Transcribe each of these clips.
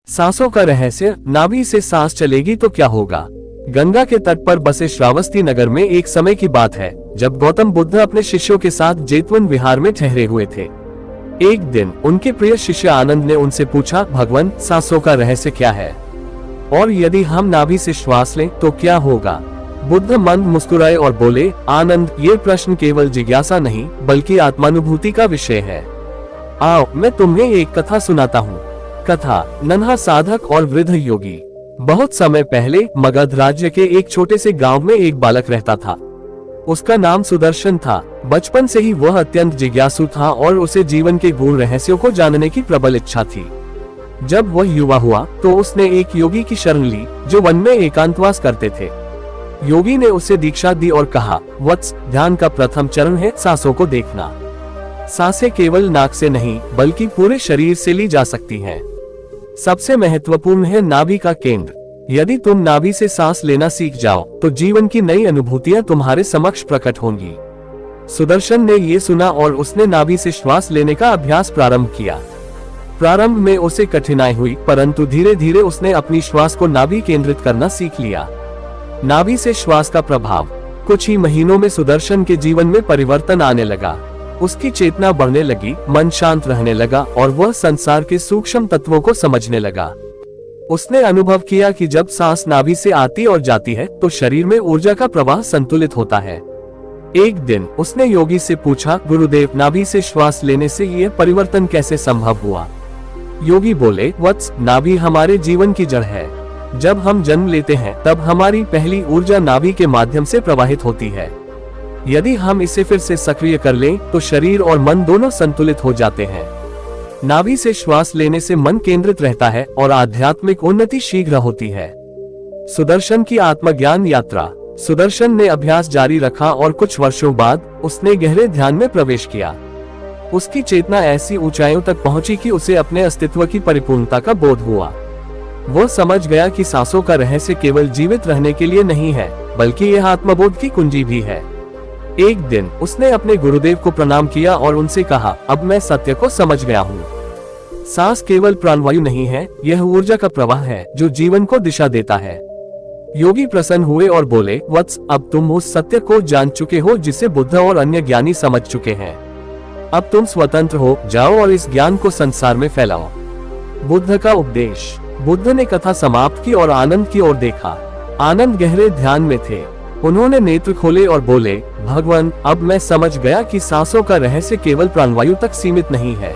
सांसों का रहस्य, नाभि से सांस चलेगी तो क्या होगा। गंगा के तट पर बसे श्रावस्ती नगर में एक समय की बात है, जब गौतम बुद्ध अपने शिष्यों के साथ जेतवन विहार में ठहरे हुए थे। एक दिन उनके प्रिय शिष्य आनंद ने उनसे पूछा, भगवान, सांसों का रहस्य क्या है, और यदि हम नाभि से श्वास लें तो क्या होगा। बुद्ध मंद मुस्कुराए और बोले, आनंद, ये प्रश्न केवल जिज्ञासा नहीं बल्कि आत्मानुभूति का विषय है। आओ मैं तुम्हें एक कथा सुनाता हूँ। कथा, नन्हा साधक और वृद्ध योगी। बहुत समय पहले मगध राज्य के एक छोटे से गांव में एक बालक रहता था। उसका नाम सुदर्शन था। बचपन से ही वह अत्यंत जिज्ञासु था और उसे जीवन के गूढ़ रहस्यों को जानने की प्रबल इच्छा थी। जब वह युवा हुआ तो उसने एक योगी की शरण ली जो वन में एकांतवास करते थे। योगी ने उसे दीक्षा दी और कहा, वत्स, ध्यान का प्रथम चरण है सांसों को देखना। सांसें केवल नाक से नहीं बल्कि पूरे शरीर से ली जा सकती हैं। सबसे महत्वपूर्ण है नाभि का केंद्र। यदि तुम नाभि से सांस लेना सीख जाओ तो जीवन की नई अनुभूतियां तुम्हारे समक्ष प्रकट होंगी। सुदर्शन ने ये सुना और उसने नाभि से श्वास लेने का अभ्यास प्रारंभ किया। प्रारंभ में उसे कठिनाई हुई, परंतु धीरे धीरे उसने अपनी श्वास को नाभि केंद्रित करना सीख लिया। नाभि से श्वास का प्रभाव, कुछ ही महीनों में सुदर्शन के जीवन में परिवर्तन आने लगा। उसकी चेतना बढ़ने लगी, मन शांत रहने लगा और वह संसार के सूक्ष्म तत्वों को समझने लगा। उसने अनुभव किया कि जब सांस नाभि से आती और जाती है तो शरीर में ऊर्जा का प्रवाह संतुलित होता है। एक दिन उसने योगी से पूछा, गुरुदेव, नाभि से श्वास लेने से यह परिवर्तन कैसे संभव हुआ। योगी बोले, वत्स, नाभि हमारे जीवन की जड़ है। जब हम जन्म लेते हैं तब हमारी पहली ऊर्जा नाभि के माध्यम से प्रवाहित होती है। यदि हम इसे फिर से सक्रिय कर लें तो शरीर और मन दोनों संतुलित हो जाते हैं। नाभि से श्वास लेने से मन केंद्रित रहता है और आध्यात्मिक उन्नति शीघ्र होती है। सुदर्शन की आत्मज्ञान यात्रा। सुदर्शन ने अभ्यास जारी रखा और कुछ वर्षों बाद उसने गहरे ध्यान में प्रवेश किया। उसकी चेतना ऐसी ऊंचाइयों तक पहुंची कि उसे अपने अस्तित्व की परिपूर्णता का बोध हुआ। वो समझ गया कि सांसों का रहस्य केवल जीवित रहने के लिए नहीं है बल्कि यह आत्मबोध की कुंजी भी है। एक दिन उसने अपने गुरुदेव को प्रणाम किया और उनसे कहा, अब मैं सत्य को समझ गया हूँ। सांस केवल प्राणवायु नहीं है, यह ऊर्जा का प्रवाह है जो जीवन को दिशा देता है। योगी प्रसन्न हुए और बोले, वत्स, अब तुम उस सत्य को जान चुके हो जिसे बुद्ध और अन्य ज्ञानी समझ चुके हैं। अब तुम स्वतंत्र हो, जाओ और इस ज्ञान को संसार में फैलाओ। बुद्ध का उपदेश। बुद्ध ने कथा समाप्त की और आनंद की ओर देखा। आनंद गहरे ध्यान में थे। उन्होंने नेत्र खोले और बोले, भगवान, अब मैं समझ गया कि सांसों का रहस्य केवल प्राणवायु तक सीमित नहीं है।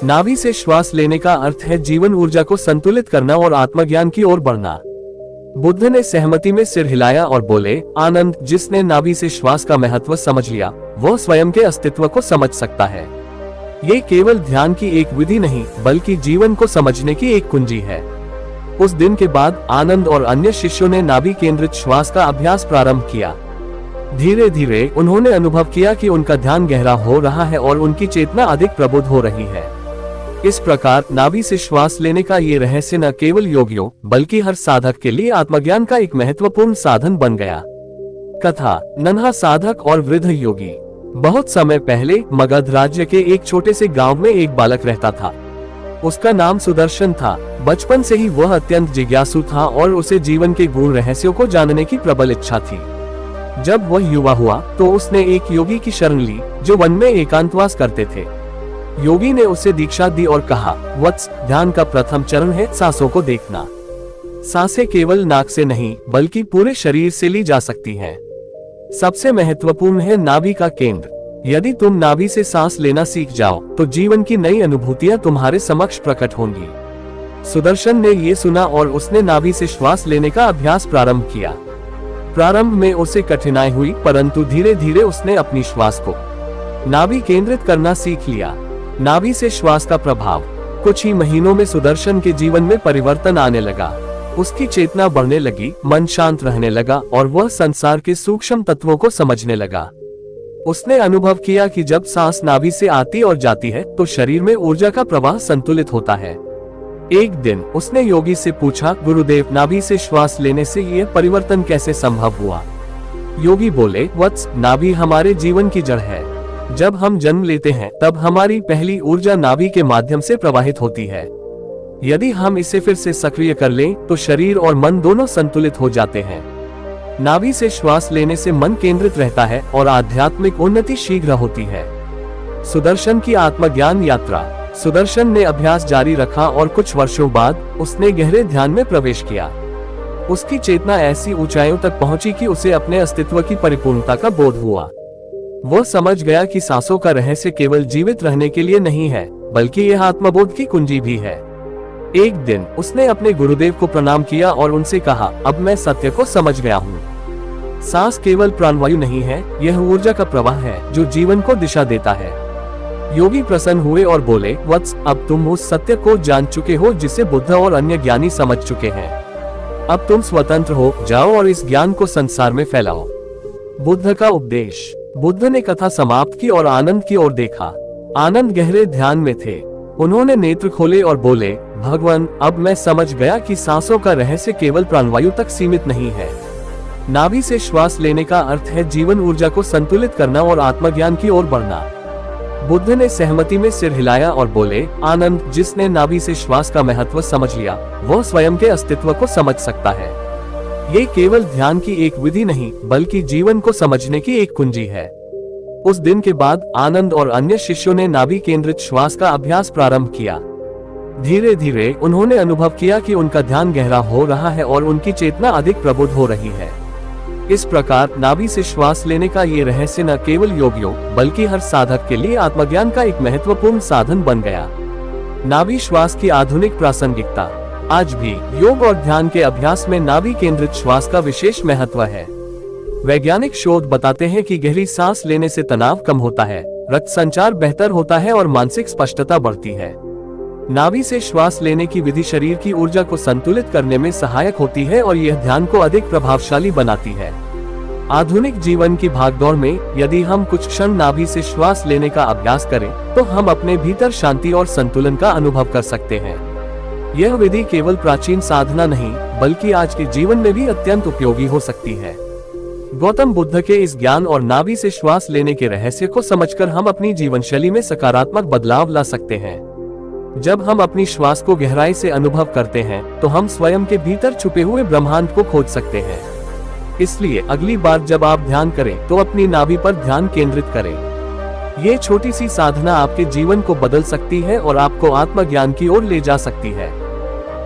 नाभि से श्वास लेने का अर्थ है जीवन ऊर्जा को संतुलित करना और आत्मज्ञान की ओर बढ़ना। बुद्ध ने सहमति में सिर हिलाया और बोले, आनंद, जिसने नाभि से श्वास का महत्व समझ लिया वो स्वयं के अस्तित्व को समझ सकता है। ये केवल ध्यान की एक विधि नहीं बल्कि जीवन को समझने की एक कुंजी है। उस दिन के बाद आनंद और अन्य शिष्यों ने नाभि केंद्रित श्वास का अभ्यास प्रारंभ किया। धीरे धीरे उन्होंने अनुभव किया कि उनका ध्यान गहरा हो रहा है और उनकी चेतना अधिक प्रबुद्ध हो रही है। इस प्रकार नाभि से श्वास लेने का ये रहस्य न केवल योगियों बल्कि हर साधक के लिए आत्मज्ञान का एक महत्वपूर्ण साधन बन गया। कथा, नन्हा साधक और वृद्ध योगी। बहुत समय पहले मगध राज्य के एक छोटे से गांव में एक बालक रहता था। उसका नाम सुदर्शन था। बचपन से ही वह अत्यंत जिज्ञासु था और उसे जीवन के गूढ़ रहस्यों को जानने की प्रबल इच्छा थी। जब वह युवा हुआ तो उसने एक योगी की शरण ली जो वन में एकांतवास करते थे। योगी ने उसे दीक्षा दी और कहा, वत्स, ध्यान का प्रथम चरण है सांसों को देखना। सांसें केवल नाक से नहीं बल्कि पूरे शरीर से ली जा सकती हैं। सबसे महत्वपूर्ण है नाभि का केंद्र। यदि तुम नाभि से सांस लेना सीख जाओ तो जीवन की नई अनुभूतियां तुम्हारे समक्ष प्रकट होंगी। सुदर्शन ने ये सुना और उसने नाभि से श्वास लेने का अभ्यास प्रारंभ किया। प्रारंभ में उसे कठिनाई हुई, परंतु धीरे धीरे उसने अपनी श्वास को नाभि केंद्रित करना सीख लिया। नाभि से श्वास का प्रभाव, कुछ ही महीनों में सुदर्शन के जीवन में परिवर्तन आने लगा। उसकी चेतना बढ़ने लगी, मन शांत रहने लगा और वह संसार के सूक्ष्म तत्वों को समझने लगा। उसने अनुभव किया कि जब सांस नाभि से आती और जाती है तो शरीर में ऊर्जा का प्रवाह संतुलित होता है। एक दिन उसने योगी से पूछा, गुरुदेव, नाभि से श्वास लेने से यह परिवर्तन कैसे संभव हुआ। योगी बोले, वत्स, नाभि हमारे जीवन की जड़ है। जब हम जन्म लेते हैं तब हमारी पहली ऊर्जा नाभि के माध्यम से प्रवाहित होती है। यदि हम इसे फिर से सक्रिय कर लें तो शरीर और मन दोनों संतुलित हो जाते हैं। नाभि से श्वास लेने से मन केंद्रित रहता है और आध्यात्मिक उन्नति शीघ्र होती है। सुदर्शन की आत्मज्ञान यात्रा। सुदर्शन ने अभ्यास जारी रखा और कुछ वर्षों बाद उसने गहरे ध्यान में प्रवेश किया। उसकी चेतना ऐसी ऊंचाइयों तक पहुंची कि उसे अपने अस्तित्व की परिपूर्णता का बोध हुआ। वह समझ गया कि सांसों का रहस्य केवल जीवित रहने के लिए नहीं है, बल्कि यह आत्मबोध की कुंजी भी है। एक दिन उसने अपने गुरुदेव को प्रणाम किया और उनसे कहा, अब मैं सत्य को समझ गया हूँ। सांस केवल प्राणवायु नहीं है, यह ऊर्जा का प्रवाह है जो जीवन को दिशा देता है। योगी प्रसन्न हुए और बोले, वत्स, अब तुम उस सत्य को जान चुके हो जिसे बुद्ध और अन्य ज्ञानी समझ चुके हैं। अब तुम स्वतंत्र हो जाओ और इस ज्ञान को संसार में फैलाओ। बुद्ध का उपदेश। बुद्ध ने कथा समाप्त की और आनंद की ओर देखा। आनंद गहरे ध्यान में थे। उन्होंने नेत्र खोले और बोले, भगवान, अब मैं समझ गया कि सांसों का रहस्य केवल प्राणवायु तक सीमित नहीं है। नाभि से श्वास लेने का अर्थ है जीवन ऊर्जा को संतुलित करना और आत्मज्ञान की ओर बढ़ना। बुद्ध ने सहमति में सिर हिलाया और बोले, आनंद, जिसने नाभि से श्वास का महत्व समझ लिया, वह स्वयं के अस्तित्व को समझ सकता है। ये केवल ध्यान की एक विधि नहीं, बल्कि जीवन को समझने की एक कुंजी है। उस दिन के बाद आनंद और अन्य शिष्यों ने नाभि केंद्रित श्वास का अभ्यास प्रारंभ किया। धीरे धीरे उन्होंने अनुभव किया कि उनका ध्यान गहरा हो रहा है और उनकी चेतना अधिक प्रबुद्ध हो रही है। इस प्रकार नाभि से श्वास लेने का ये रहस्य न केवल योगियों बल्कि हर साधक के लिए आत्मज्ञान का एक महत्वपूर्ण साधन बन गया। नाभि श्वास की आधुनिक प्रासंगिकता। आज भी योग और ध्यान के अभ्यास में नाभि केंद्रित श्वास का विशेष महत्व है। वैज्ञानिक शोध बताते हैं कि गहरी सांस लेने से तनाव कम होता है, रक्त संचार बेहतर होता है और मानसिक स्पष्टता बढ़ती है। नाभि से श्वास लेने की विधि शरीर की ऊर्जा को संतुलित करने में सहायक होती है और यह ध्यान को अधिक प्रभावशाली बनाती है। आधुनिक जीवन की भागदौड़ में यदि हम कुछ क्षण नाभि से श्वास लेने का अभ्यास करें तो हम अपने भीतर शांति और संतुलन का अनुभव कर सकते हैं। यह विधि केवल प्राचीन साधना नहीं, बल्कि आज के जीवन में भी अत्यंत उपयोगी हो सकती है। गौतम बुद्ध के इस ज्ञान और नाभि से श्वास लेने के रहस्य को समझकर हम अपनी जीवन शैली में सकारात्मक बदलाव ला सकते हैं। जब हम अपनी श्वास को गहराई से अनुभव करते हैं तो हम स्वयं के भीतर छुपे हुए ब्रह्मांड को खोज सकते हैं। इसलिए अगली बार जब आप ध्यान करें तो अपनी नाभि पर ध्यान केंद्रित करें। ये छोटी सी साधना आपके जीवन को बदल सकती है और आपको आत्मज्ञान की ओर ले जा सकती है।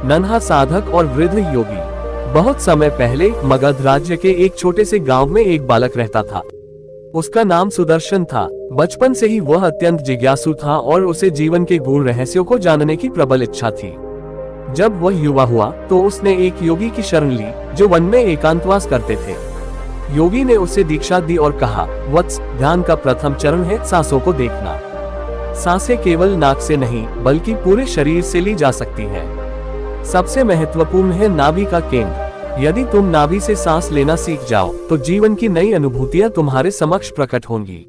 नन्हा साधक और वृद्ध योगी। बहुत समय पहले मगध राज्य के एक छोटे से गांव में एक बालक रहता था। उसका नाम सुदर्शन था। बचपन से ही वह अत्यंत जिज्ञासु था और उसे जीवन के गूढ़ रहस्यों को जानने की प्रबल इच्छा थी। जब वह युवा हुआ तो उसने एक योगी की शरण ली जो वन में एकांतवास करते थे। योगी ने उसे दीक्षा दी और कहा, वत्स, ध्यान का प्रथम चरण है सांसों को देखना। सांसें केवल नाक से नहीं बल्कि पूरे शरीर से ली जा सकती हैं। सबसे महत्वपूर्ण है नाभि का केंद्र। यदि तुम नाभि से सांस लेना सीख जाओ तो जीवन की नई अनुभूतियां तुम्हारे समक्ष प्रकट होंगी।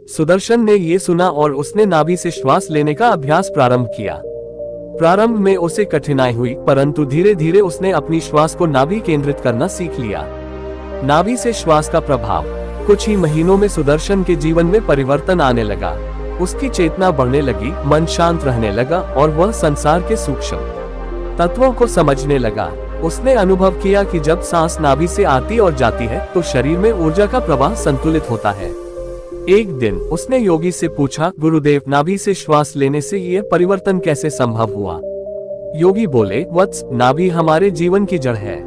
सुदर्शन ने ये सुना और उसने नाभि से श्वास लेने का अभ्यास प्रारंभ किया। प्रारंभ में उसे कठिनाई हुई, परंतु धीरे धीरे उसने अपनी श्वास को नाभि केंद्रित करना सीख लिया। नाभि से श्वास का प्रभाव। कुछ ही महीनों में सुदर्शन के जीवन में परिवर्तन आने लगा। उसकी चेतना बढ़ने लगी, मन शांत रहने लगा और वह संसार के सूक्ष्म तत्वों को समझने लगा। उसने अनुभव किया कि जब सांस नाभि से आती और जाती है तो शरीर में ऊर्जा का प्रवाह संतुलित होता है। एक दिन उसने योगी से पूछा, गुरुदेव, नाभि से श्वास लेने से यह परिवर्तन कैसे संभव हुआ? योगी बोले, वत्स, नाभि हमारे जीवन की जड़ है।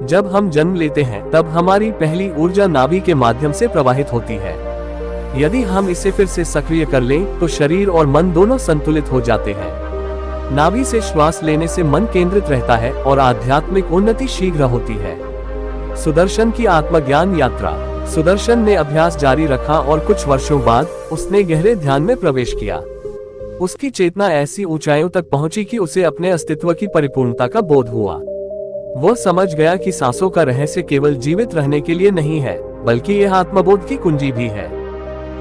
जब हम जन्म लेते हैं तब हमारी पहली ऊर्जा नाभि के माध्यम से प्रवाहित होती है। यदि हम इसे फिर से सक्रिय कर लें तो शरीर और मन दोनों संतुलित हो जाते हैं। नाभि से श्वास लेने से मन केंद्रित रहता है और आध्यात्मिक उन्नति शीघ्र होती है। सुदर्शन की आत्मज्ञान यात्रा। सुदर्शन ने अभ्यास जारी रखा और कुछ वर्षों बाद उसने गहरे ध्यान में प्रवेश किया। उसकी चेतना ऐसी ऊंचाइयों तक पहुंची कि उसे अपने अस्तित्व की परिपूर्णता का बोध हुआ। वह समझ गया कि सांसों का रहस्य केवल जीवित रहने के लिए नहीं है, बल्कि यह आत्मबोध की कुंजी भी है।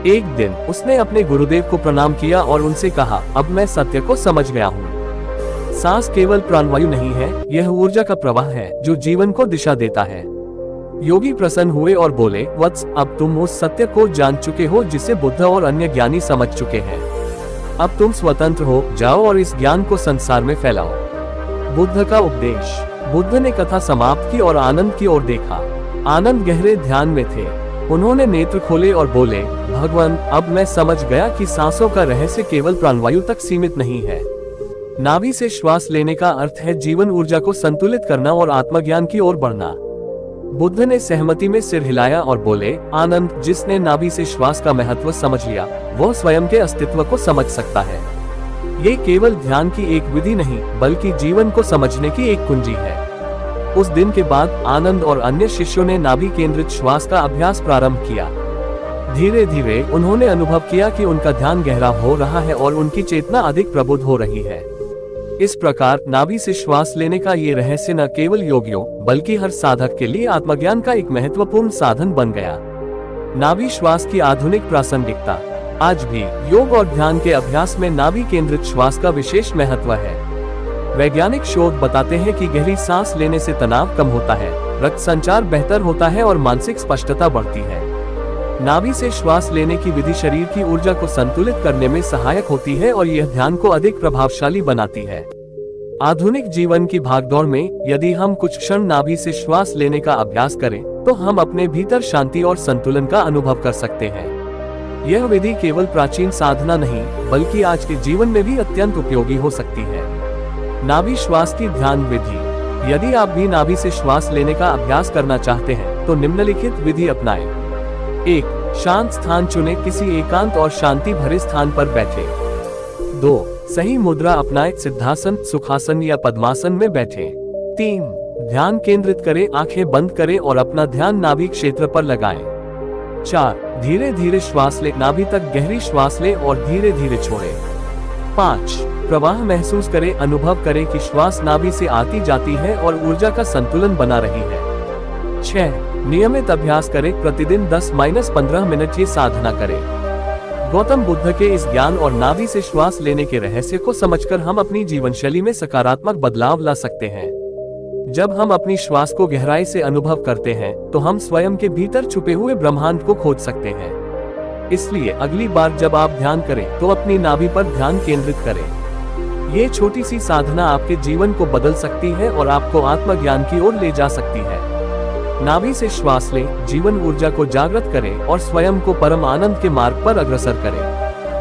एक दिन उसने अपने गुरुदेव को प्रणाम किया और उनसे कहा, अब मैं सत्य को समझ गया हूँ। सांस केवल प्राणवायु नहीं है, यह ऊर्जा का प्रवाह है जो जीवन को दिशा देता है। योगी प्रसन्न हुए और बोले, वत्स, अब तुम उस सत्य को जान चुके हो जिसे बुद्ध और अन्य ज्ञानी समझ चुके हैं। अब तुम स्वतंत्र हो जाओ और इस ज्ञान को संसार में फैलाओ। बुद्ध का उपदेश। बुद्ध ने कथा समाप्त की और आनंद की ओर देखा। आनंद गहरे ध्यान में थे। उन्होंने नेत्र खोले और बोले, भगवान, अब मैं समझ गया कि सांसों का रहस्य केवल प्राणवायु तक सीमित नहीं है। नाभि से श्वास लेने का अर्थ है जीवन ऊर्जा को संतुलित करना और आत्मज्ञान की ओर बढ़ना। बुद्ध ने सहमति में सिर हिलाया और बोले, आनंद, जिसने नाभि से श्वास का महत्व समझ लिया, वह स्वयं के अस्तित्व को समझ सकता है। ये केवल ध्यान की एक विधि नहीं, बल्कि जीवन को समझने की एक कुंजी है। उस दिन के बाद आनंद और अन्य शिष्यों ने नाभि केंद्रित श्वास का अभ्यास प्रारंभ किया। धीरे धीरे उन्होंने अनुभव किया कि उनका ध्यान गहरा हो रहा है और उनकी चेतना अधिक प्रबुद्ध हो रही है। इस प्रकार नाभि से श्वास लेने का ये रहस्य न केवल योगियों बल्कि हर साधक के लिए आत्मज्ञान का एक महत्वपूर्ण साधन बन गया। नाभि श्वास की आधुनिक प्रासंगिकता। आज भी योग और ध्यान के अभ्यास में नाभि केंद्रित श्वास का विशेष महत्व है। वैज्ञानिक शोध बताते हैं कि गहरी सांस लेने से तनाव कम होता है, रक्त संचार बेहतर होता है और मानसिक स्पष्टता बढ़ती है। नाभि से श्वास लेने की विधि शरीर की ऊर्जा को संतुलित करने में सहायक होती है और यह ध्यान को अधिक प्रभावशाली बनाती है। आधुनिक जीवन की भागदौड़ में यदि हम कुछ क्षण नाभि से श्वास लेने का अभ्यास करें, तो हम अपने भीतर शांति और संतुलन का अनुभव कर सकते हैं। यह विधि केवल प्राचीन साधना नहीं, बल्कि आज के जीवन में भी अत्यंत उपयोगी हो सकती है। नाभि श्वास की ध्यान विधि। यदि आप भी नाभि से श्वास लेने का अभ्यास करना चाहते हैं, तो निम्नलिखित विधि अपनाएं। 1. शांत स्थान चुनें, किसी एकांत और शांति भरे स्थान पर बैठे। 2. सही मुद्रा अपनाएं, सिद्धासन, सुखासन या पद्मासन में बैठे। 3. ध्यान केंद्रित करें, आंखें बंद करें और अपना ध्यान नाभि क्षेत्र पर लगाएं। 4. धीरे धीरे श्वास लें, नाभि तक गहरी श्वास लें और धीरे धीरे छोड़ें। 5. प्रवाह महसूस करें, अनुभव करें कि श्वास नाभि से आती जाती है और ऊर्जा का संतुलन बना रही है। 6. नियमित अभ्यास करें, प्रतिदिन 10-15 मिनट ये साधना करें। गौतम बुद्ध के इस ज्ञान और नाभि से श्वास लेने के रहस्य को समझकर हम अपनी जीवनशैली में सकारात्मक बदलाव ला सकते हैं। जब हम अपनी श्वास को गहराई से अनुभव करते हैं, तो हम स्वयं के भीतर छुपे हुए ब्रह्मांड को खोज सकते हैं। इसलिए अगली बार जब आप ध्यान करें, तो अपनी नाभि पर ध्यान केंद्रित करें। ये छोटी सी साधना आपके जीवन को बदल सकती है और आपको आत्मज्ञान की ओर ले जा सकती है। नाभि से श्वास लें, जीवन ऊर्जा को जागृत करें और स्वयं को परम आनंद के मार्ग पर अग्रसर करें।